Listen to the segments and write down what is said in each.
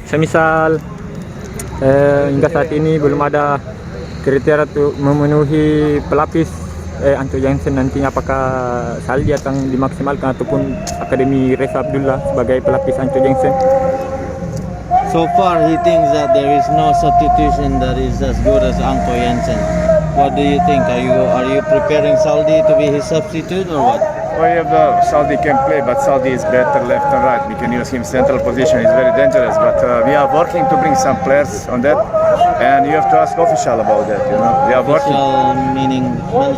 semisal hingga saat ini belum ada kriteria untuk memenuhi pelapis Anco Jansen, nantinya apakah Saldi akan dimaksimalkan ataupun Akademi Reza Abdullah sebagai pelapis Anco Jansen? So far, he thinks that there is no substitution that is as good as Anko Jansen. What do you think? Are you preparing Saldi to be his substitute or what? Oh yeah, Saldi can play, but Saldi is better left and right. We can use him central position. He's very dangerous. But we are working to bring some players on that, and you have to ask official about that. You know, we are working. Official meaning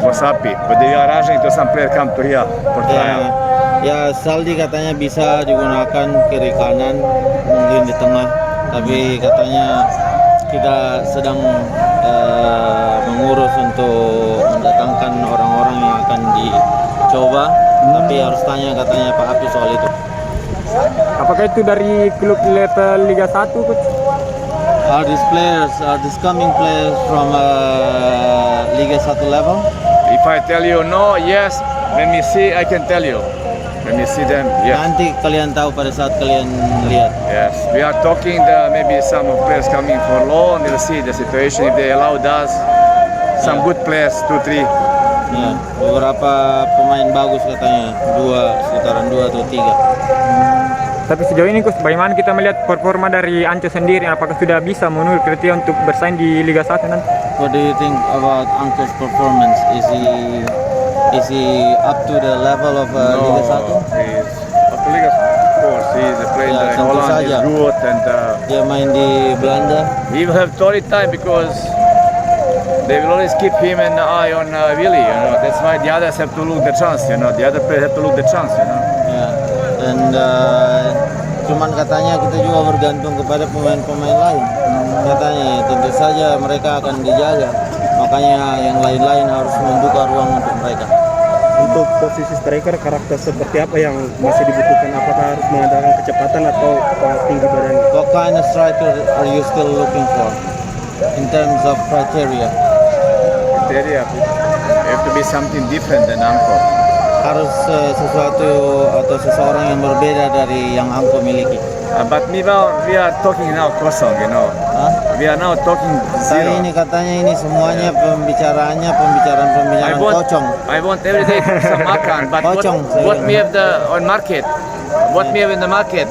Was happy, but they are arranging to some player come to here for trial. Ya, Saldi katanya bisa digunakan kiri kanan, mungkin di tengah. Tapi katanya kita sedang mengurus untuk mendatangkan orang-orang yang akan dicoba. Tapi harus tanya katanya Pak Hafiz soal itu. Apakah itu dari klub level Liga 1, Coach? Are these coming players from Liga 1 level? If I tell you no, yes, when we see, I can tell you. When we see them, yes. Nanti kalian tahu pada saat kalian lihat. Yes, we are talking maybe some of players coming for loan. We'll see the situation if they allowed us some good players, 2-3. Ya, beberapa pemain bagus katanya, sekitaran 2 atau 3. Tapi sejauh ini, Coach, bagaimana kita melihat performa dari Anco sendiri? Apakah sudah bisa memenuhi kriteria untuk bersaing di Liga 1 nanti? What do you think about Anko's performance? Is he up to the level of Liga 1? He's up to Liga, of course. He's playing Ya, in tentu Holland. saja. He's good, and Dia main di Belanda. he will have story time because they will always keep him an eye on Willy. You know, that's why the others have to look the chance. You know, the other players have to look the chance. You know. Ya, dan cuman katanya kita juga bergantung kepada pemain-pemain lain. Katanya tentu saja mereka akan dijaga. Makanya yang lain-lain harus membuka ruang untuk mereka. Untuk posisi striker, karakter seperti apa yang masih dibutuhkan? Apakah harus mengandalkan kecepatan atau tinggi badan? What kind of striker are you still looking for in terms of criteria? Criteria have to be something different than Anko. Harus sesuatu atau seseorang yang berbeda dari yang Anko miliki. But meanwhile, we are talking now kosong. You know, we are now talking Saya zero. ini katanya ini semuanya pembicaraan pocong. I want every day some makan, but Pocong, what we have on market, what we have in the market,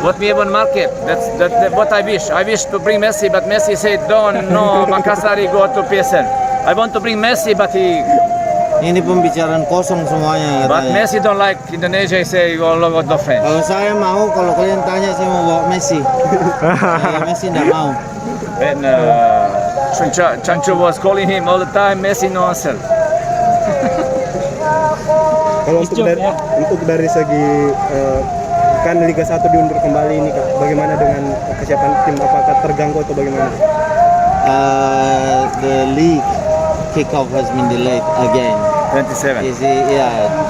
what we have on market. That's what I wish. I wish to bring Messi, but Messi said, "Don't, no, Makassari go to PSN." I want to bring Messi, but Ini pembicaraan kosong semuanya but katanya. Messi don't like Indonesia. He say, "Go logo to France." Kalau saya mau, kalau kalian tanya saya mau bawa Messi. Messi tidak mau. And Chancho was calling him all the time. Messi no answer. Kalau untuk dari segi kan Liga 1 diundur kembali ini, Kak, bagaimana dengan kesiapan tim? Apakah terganggu atau bagaimana? The league kickoff has been delayed again. 27.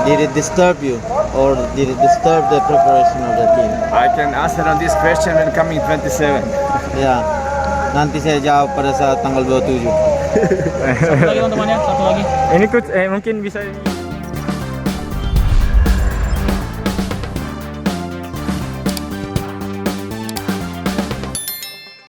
Did it disturb you or did it disturb the preparation of the team? I can answer on this question when coming 27. Ya, nanti saya jawab pada saat tanggal 27. Ini, Coach, mungkin bisa